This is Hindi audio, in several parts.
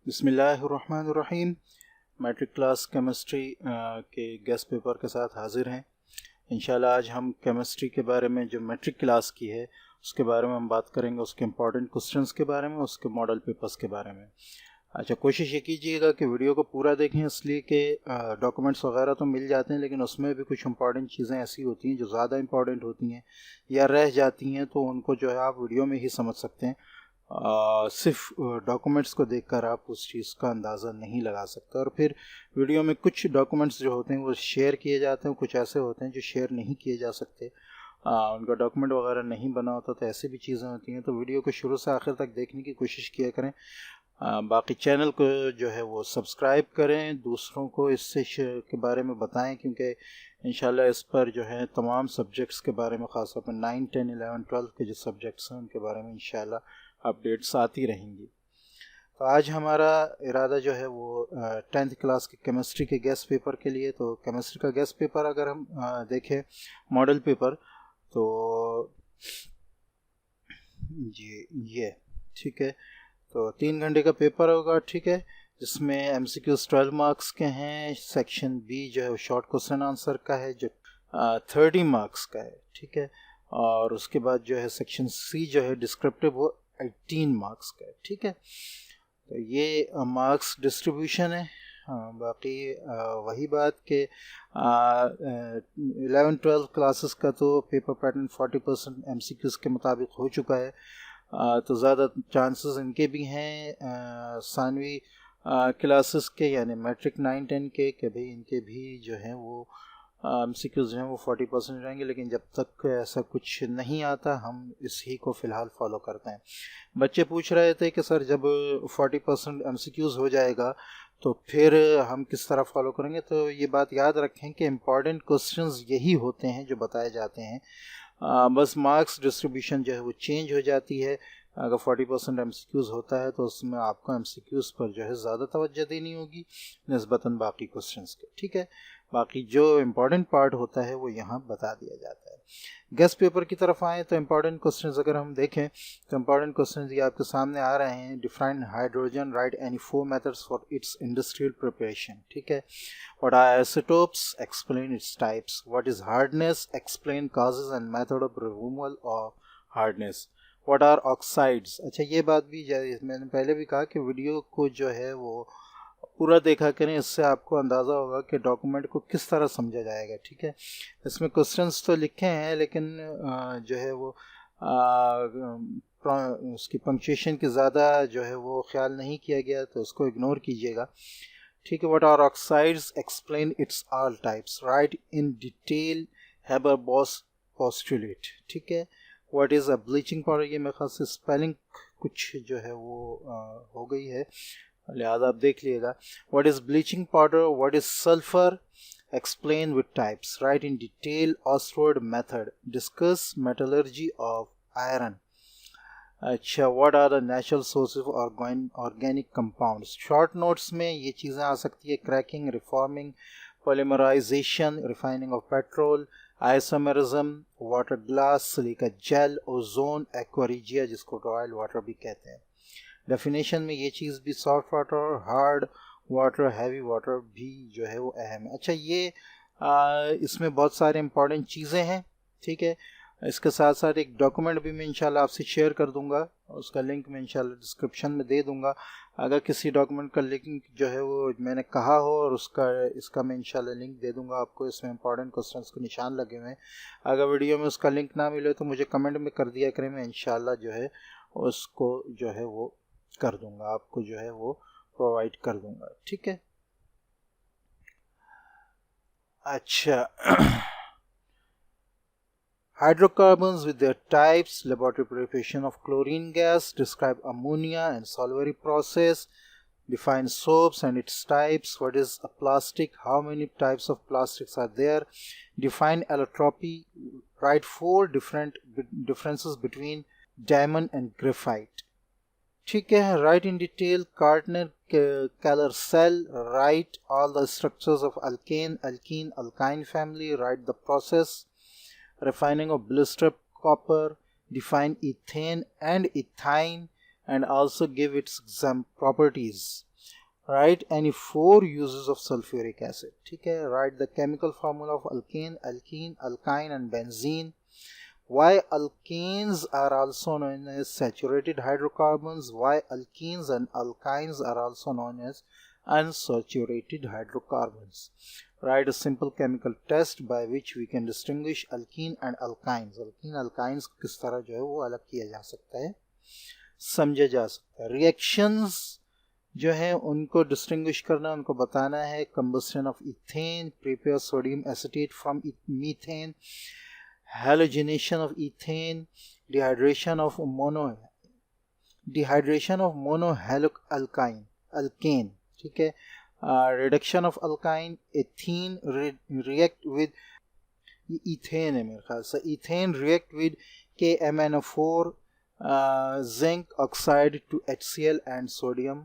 बिस्मिल्लाहिर्रहमानिर्रहीम। मैट्रिक क्लास केमिस्ट्री के गेस्ट पेपर के साथ हाजिर हैं। इंशाल्लाह आज हम केमिस्ट्री के बारे में जो मैट्रिक क्लास की है उसके बारे में हम बात करेंगे, उसके इम्पॉर्टेंट क्वेश्चंस के बारे में, उसके मॉडल पेपर्स के बारे में। अच्छा, कोशिश ये कीजिएगा कि वीडियो को पूरा देखें, इसलिए कि डॉक्यूमेंट्स वगैरह तो मिल जाते हैं, लेकिन उसमें भी कुछ इंपॉर्टेंट चीज़ें ऐसी होती हैं जो ज़्यादा इंपॉर्टेंट होती हैं या रह जाती हैं, तो उनको जो है आप वीडियो में ही समझ सकते हैं। सिर्फ डॉक्यूमेंट्स को देखकर आप उस चीज़ का अंदाज़ा नहीं लगा सकते। और फिर वीडियो में कुछ डॉक्यूमेंट्स जो होते हैं वो शेयर किए जाते हैं, कुछ ऐसे होते हैं जो शेयर नहीं किए जा सकते, उनका डॉक्यूमेंट वगैरह नहीं बना होता, तो ऐसी भी चीज़ें होती हैं। तो वीडियो को शुरू से आखिर तक देखने की कोशिश किया करें। बाकी चैनल को जो है वो सब्सक्राइब करें, दूसरों को इससे के बारे में बताएं, क्योंकि इंशाल्लाह इस पर जो है तमाम सब्जेक्ट्स के बारे में, ख़ासतौर पर 9, 10, 11, 12 के जो सब्जेक्ट्स हैं उनके बारे में इंशाल्लाह अपडेट्स आती रहेंगी। तो आज हमारा इरादा जो है वो 10th क्लास के केमिस्ट्री के गेस्ट पेपर के लिए। तो केमिस्ट्री का गेस्ट पेपर अगर हम देखें, मॉडल पेपर, तो ये ठीक है। तो 3 घंटे का पेपर होगा, ठीक है, जिसमें एमसीक्यूज 12 मार्क्स के हैं। सेक्शन बी जो है वो शॉर्ट क्वेश्चन आंसर का है, जो 30 मार्क्स का है, ठीक है। और उसके बाद जो है सेक्शन सी जो है डिस्क्रिप्टिव, वो 18 मार्क्स का है, ठीक है। तो ये मार्क्स डिस्ट्रीब्यूशन है। बाकी वही बात कि 11-12 क्लासेस का तो पेपर पैटर्न 40% एमसीक्यूज के मुताबिक हो चुका है। तो ज़्यादा चांसेस इनके भी हैं सानवी क्लासेस के, यानी मैट्रिक 9, 10 के भाई इनके भी जो हैं वो एमसीक्यूज जो हैं वो 40% रहेंगे। लेकिन जब तक ऐसा कुछ नहीं आता, हम इसी को फ़िलहाल फॉलो करते हैं। बच्चे पूछ रहे थे कि सर जब 40% एमसीक्यूज हो जाएगा तो फिर हम किस तरह फॉलो करेंगे। तो ये बात याद रखें कि इम्पॉर्टेंट क्वेश्चंस यही होते हैं जो बताए जाते हैं। बस मार्क्स डिस्ट्रीब्यूशन जो है वो चेंज हो जाती है। अगर 40% एमसीक्यूज होता है तो उसमें आपको एमसीक्यूज पर जो है ज़्यादा तवज्जो देनी होगी निस्बतन बाकी क्वेश्चंस के, ठीक है। बाकी जो इम्पॉर्टेंट पार्ट होता है वो यहाँ बता दिया जाता है। गेस्ट पेपर की तरफ आएँ तो इम्पॉर्टेंट क्वेश्चंस अगर हम देखें तो इम्पॉर्टेंट क्वेश्चंस ये आपके सामने आ रहे हैं। Define hydrogen, right any 4 methods for its industrial preparation, ठीक है। What are isotopes? Explain its types. What is hardness? Explain causes and method of removal of hardness. What are oxides? अच्छा, ये बात भी मैंने पहले भी कहा कि वीडियो को जो है वो पूरा देखा करें, इससे आपको अंदाज़ा होगा कि डॉक्यूमेंट को किस तरह समझा जाएगा, ठीक है। इसमें क्वेश्चंस तो लिखे हैं, लेकिन जो है वो उसकी पंक्चुएशन की ज़्यादा जो है वो ख्याल नहीं किया गया, तो उसको इग्नोर कीजिएगा, ठीक है। What are oxides? Explain its all types. Write in detail Haber-Bosch postulate, ठीक है। What is a bleaching powder? ये मेरे ख्याल से स्पेलिंग कुछ जो है वो हो गई है, लिहाजा आप देख लीजिएगा। What is bleaching powder? What is sulfur? Explain with types. Write in detail Ostwald method. Discuss metallurgy of iron. अच्छा, what are the natural sources of organic compounds. Short notes में ये चीज़ें आ सकती है: cracking, reforming, polymerisation, refining of petrol, isomerism, water glass, silica gel, ozone, aqua regia जिसको रॉयल वाटर भी कहते हैं। डेफिनेशन में ये चीज़ भी, soft water, hard water, heavy water भी जो है वो अहम है। अच्छा, ये इसमें बहुत सारे इंपॉर्टेंट चीज़ें हैं, ठीक है। इसके साथ साथ एक डॉक्यूमेंट भी मैं इंशाल्लाह आपसे शेयर कर दूंगा, उसका लिंक मैं इंशाल्लाह डिस्क्रिप्शन में दे दूंगा। अगर किसी डॉक्यूमेंट का लिंक जो है वो मैंने कहा हो और इसका मैं इंशाल्लाह लिंक दे दूंगा आपको, इसमें इंपॉर्टेंट क्वेश्चंस के निशान लगे हुए हैं। अगर वीडियो में उसका लिंक ना मिले तो मुझे कमेंट में कर दिया करें, मैं इंशाल्लाह जो है उसको जो है वो कर दूंगा, आपको जो है वो प्रोवाइड कर दूंगा, ठीक है। अच्छा, hydrocarbons with their types, laboratory preparation of chlorine gas, describe ammonia and solvary process, define soaps and its types, what is a plastic, how many types of plastics are there, define allotropy, write 4 differences between diamond and graphite, ठीक है। write in detail Gardner Keller cell, write all the structures of alkane, alkene, alkyne family, write the process, refining of blister copper, define ethane and ethine, and also give its properties. Right any 4 uses of sulphuric acid, ठीक है, right the chemical formula of alkane, alkyne, alkyne and benzene. Why alkanes are also known as saturated hydrocarbons, why alkenes and alkynes are also known as unsaturated hydrocarbons. Write a simple chemical test by which we can distinguish alkene and alkynes. Alkene alkynes को किस तरह जो है वो अलग किया जा सकता है, समझा जा सकता है. रिएक्शंस जो है उनको डिस्टिंग्विश करना, उनको बताना है. Combustion of ethane, prepare sodium acetate from methane, halogenation of ethane, dehydration of monoalkane, ठीक है, reduction of alkyne, ethene react with ethane है मेरे ख्याल से, ethane react with KMnO4, zinc oxide to HCl and sodium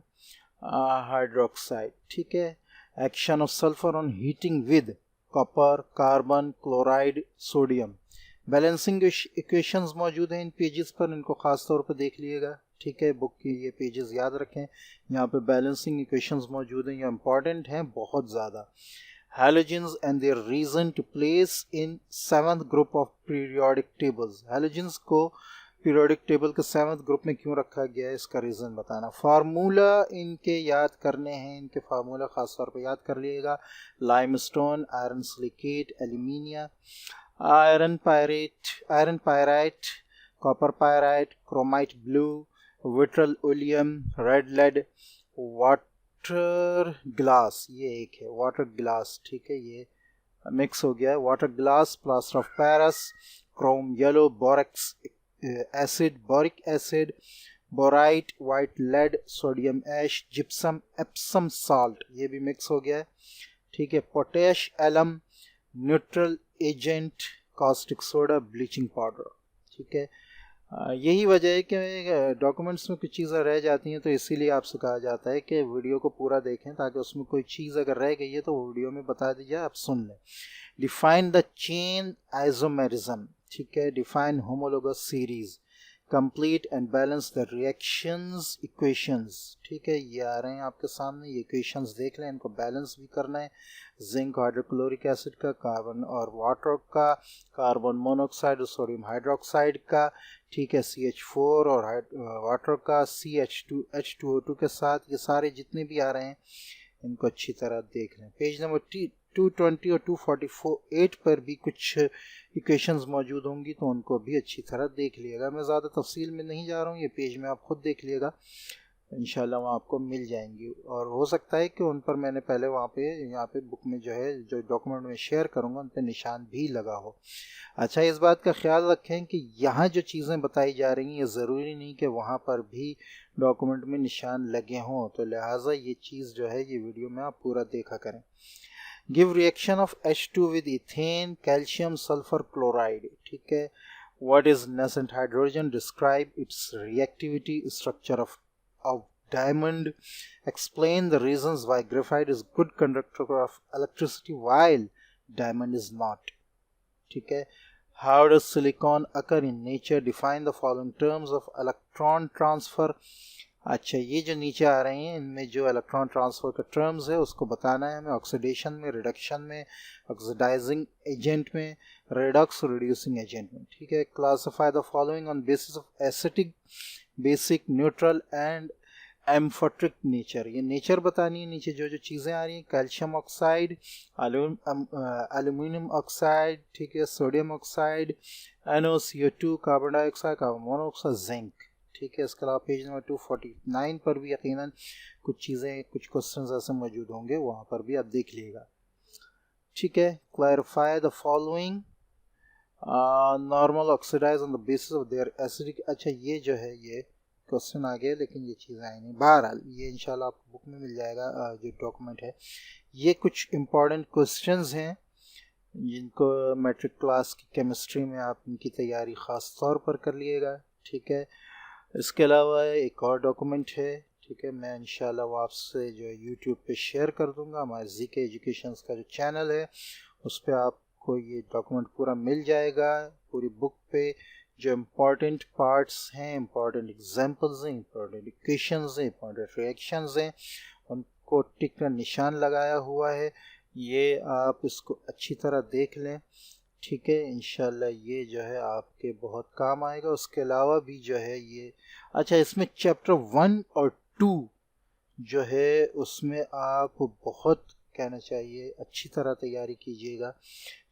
hydroxide, ठीक है. action of sulfur on heating with copper, carbon, chloride, sodium. Balancing equations मौजूद हैं इन पेजेस पर, इनको ख़ास तौर पर देख लीजिएगा, ठीक है. बुक के ये पेजेस याद रखें, यहाँ पे बैलेंसिंग इक्वेशंस मौजूद हैं, ये इंपॉर्टेंट हैं बहुत ज़्यादा. Halogens and their reason to place in 7th group of periodic tables. Halogens को पीरियोडिक टेबल के 7th ग्रुप में क्यों रखा गया है, इसका रीज़न बताना. फार्मूला इनके याद करने हैं, इनके फार्मूला ख़ास तौर पर याद कर लीजिएगा. Limestone, iron silicate, alumina, iron pyrite, copper pyrite, chromite blue, vitriol oleum, red lead, water glass, ये एक है water glass, ठीक है, ये मिक्स हो गया है. water glass, plaster of paris, chrome yellow, borax acid, boric acid, borite, white lead, sodium ash, gypsum, epsom salt, ये भी मिक्स हो गया है, ठीक है. potash alum, neutral agent, caustic soda, bleaching powder, ठीक है. यही वजह है कि डॉक्यूमेंट्स में कुछ चीज़ें रह जाती हैं, तो इसीलिए आपसे कहा जाता है कि वीडियो को पूरा देखें, ताकि उसमें कोई चीज़ अगर रह गई है तो वीडियो में बता दीजिए, आप सुन लें. डिफाइन द चेन आइसोमेरिज्म, ठीक है. Define homologous series, complete and balance the reactions equations, ठीक है. ये आ रहे हैं आपके सामने, ये इक्वेशंस देख लें, इनको बैलेंस भी करना है. जिंक हाइड्रोक्लोरिक एसिड का, कार्बन और वाटर का, कार्बन मोनोऑक्साइड और सोडियम हाइड्रोक्साइड का, ठीक है, CH4 और वाटर का, CH2H2O2 के साथ, ये सारे जितने भी आ रहे हैं इनको अच्छी तरह देख लें. पेज नंबर 220 और 248 पर भी कुछ इक्वेशंस मौजूद होंगी, तो उनको भी अच्छी तरह देख लिएगा. मैं ज़्यादा तफसील में नहीं जा रहा हूँ, ये पेज में आप खुद देख लिएगा, इंशाल्लाह वहाँ आपको मिल जाएंगी. और हो सकता है कि उन पर मैंने पहले वहाँ पे यहाँ पे बुक में जो है, जो डॉक्यूमेंट में शेयर करूँगा, उन पर निशान भी लगा हो. अच्छा, इस बात का ख्याल रखें कि यहाँ जो चीज़ें बताई जा रही हैं, ये ज़रूरी नहीं कि वहाँ पर भी डॉक्यूमेंट में निशान लगे हों, तो लिहाजा ये चीज़ जो है, ये वीडियो में आप पूरा देखा करें. Give reaction of H2 with ethane, calcium sulphur chloride, ठीक है. What is nascent hydrogen, describe it's reactivity, structure of diamond, explain the reasons why graphite is good conductor of electricity while diamond is not, ठीक है. how does silicon occur in nature, define the following terms of electron transfer. अच्छा, ये जो नीचे आ रहे हैं, इनमें जो इलेक्ट्रॉन ट्रांसफ़र का टर्म्स है उसको बताना है हमें. ऑक्सीडेशन में, रिडक्शन में, ऑक्सीडाइजिंग एजेंट में, रेडॉक्स रिड्यूसिंग एजेंट में, ठीक है. Classify the following on basis of acetic, basic, neutral and amphoteric nature. ये नेचर बतानी है. नीचे जो जो चीज़ें आ रही हैं, कैल्शियम ऑक्साइड, एल्यूमिनियम ऑक्साइड, ठीक है, sodium oxide, NOCO2, carbon dioxide, carbon monoxide, zinc, ठीक है. इसके अलावा पेज नंबर 249 पर भी यकीनन कुछ चीज़ें, कुछ क्वेश्चंस ऐसे मौजूद होंगे, वहाँ पर भी आप देख लीजिएगा, ठीक है. Clarify the following, normal oxidise on the basis of their acidic. अच्छा, ये जो है ये क्वेश्चन आ गया, लेकिन ये चीज़ें आई नहीं. बहरहाल ये इंशाल्लाह आपको बुक में मिल जाएगा, जो डॉक्यूमेंट है. ये कुछ इम्पॉर्टेंट क्वेश्चंस हैं जिनको मैट्रिक क्लास की केमिस्ट्री में आप इनकी तैयारी ख़ास तौर पर कर लिएगा, ठीक है. इसके अलावा एक और डॉक्यूमेंट है, ठीक है, मैं इंशाल्लाह वो आपसे जो यूट्यूब पे शेयर कर दूंगा. हमारे ZK एजुकेशंस का जो चैनल है उस पर आपको ये डॉक्यूमेंट पूरा मिल जाएगा. पूरी बुक पे जो इम्पॉर्टेंट पार्ट्स हैं, इम्पॉर्टेंट एग्जांपल्स हैं, इम्पॉर्टेंट इक्वेशंस हैं, इम्पॉर्टेंट रिएक्शंस हैं, उन को टिक का निशान लगाया हुआ है, ये आप इसको अच्छी तरह देख लें। ठीक है, इंशाल्लाह ये जो है आपके बहुत काम आएगा। उसके अलावा भी जो है ये अच्छा, इसमें चैप्टर 1 और 2 जो है उसमें आप बहुत कहना चाहिए अच्छी तरह तैयारी कीजिएगा।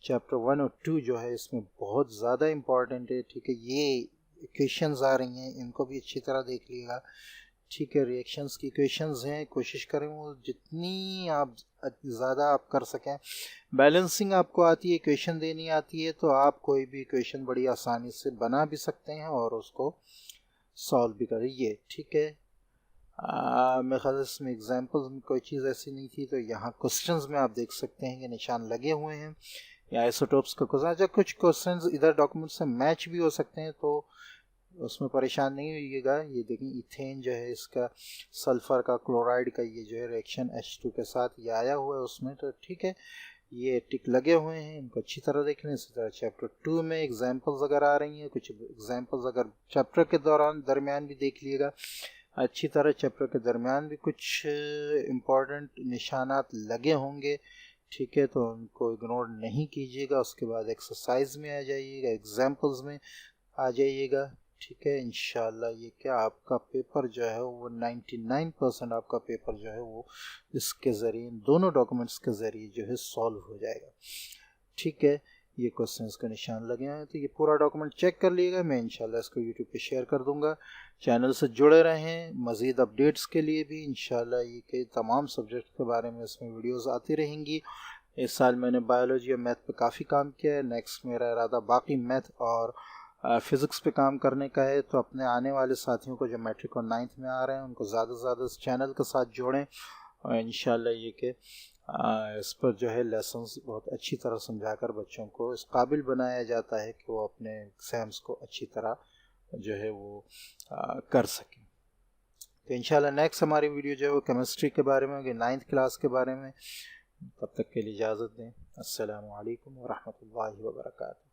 चैप्टर 1 और 2 जो है इसमें बहुत ज़्यादा इम्पॉर्टेंट है। ठीक है, ये इक्वेशंस आ रही हैं, इनको भी अच्छी तरह देख लीजिएगा। ठीक है, रिएक्शंस की इक्वेशंस हैं, कोशिश करें वो जितनी आप ज़्यादा आप कर सकें। बैलेंसिंग आपको आती है, इक्वेशन देनी आती है, तो आप कोई भी इक्वेशन बड़ी आसानी से बना भी सकते हैं और उसको सॉल्व भी करिए। ठीक है, मेरे ख्याल इसमें एग्जांपल्स में कोई चीज़ ऐसी नहीं थी, तो यहाँ क्वेश्चंस में आप देख सकते हैं कि निशान लगे हुए हैं या आइसोटोप्स का क्वेश्चन। अच्छा, कुछ क्वेश्चंस इधर डॉक्यूमेंट से मैच भी हो सकते हैं, तो उसमें परेशान नहीं होइएगा। ये देखें, इथेन जो है इसका सल्फ़र का क्लोराइड का ये जो है रिएक्शन H2 के साथ ये आया हुआ है उसमें, तो ठीक है, ये टिक लगे हुए हैं, इनको अच्छी तरह देख लें। इसी तरह चैप्टर 2 में एग्जांपल्स अगर आ रही हैं, कुछ एग्जांपल्स अगर चैप्टर के दरमियान भी देख लिएगा अच्छी तरह। चैप्टर के दरमियान भी कुछ इम्पॉर्टेंट निशानात लगे होंगे। ठीक है, तो उनको इग्नोर नहीं कीजिएगा। उसके बाद एक्सरसाइज में आ जाइएगा, एग्जांपल्स में आ जाइएगा। ठीक है, इंशाल्लाह ये क्या आपका पेपर जो है वो 99% आपका पेपर जो है वो इसके ज़रिए, इन दोनों डॉक्यूमेंट्स के ज़रिए जो है सॉल्व हो जाएगा। ठीक है, ये क्वेश्चंस का निशान लगे हैं, तो ये पूरा डॉक्यूमेंट चेक कर लीजिएगा। मैं इंशाल्लाह इसको यूट्यूब पे शेयर कर दूंगा। चैनल से जुड़े रहें, मज़ीद अपडेट्स के लिए भी इंशाल्लाह ये के तमाम सब्जेक्ट के बारे में इसमें वीडियोस आती रहेंगी। इस साल मैंने बायोलॉजी और मैथ पे काफ़ी काम किया है। नेक्स्ट मेरा इरादा बाकी मैथ और फिज़िक्स पे काम करने का है। तो अपने आने वाले साथियों को जो मैट्रिक और 9th में आ रहे हैं उनको ज़्यादा से ज़्यादा इस चैनल के साथ जोड़ें और इंशाल्लाह ये कि इस पर जो है लेसन्स बहुत अच्छी तरह समझाकर बच्चों को इस काबिल बनाया जाता है कि वो अपने एग्ज़ाम्स को अच्छी तरह जो है वो कर सकें। तो इंशाल्लाह नेक्स्ट हमारी वीडियो जो है वो केमिस्ट्री के बारे में होगी, 9th क्लास के बारे में। तब तक के लिए इजाज़त दें। अस्सलामु अलैकुम व रहमतुल्लाहि व बरकातहू।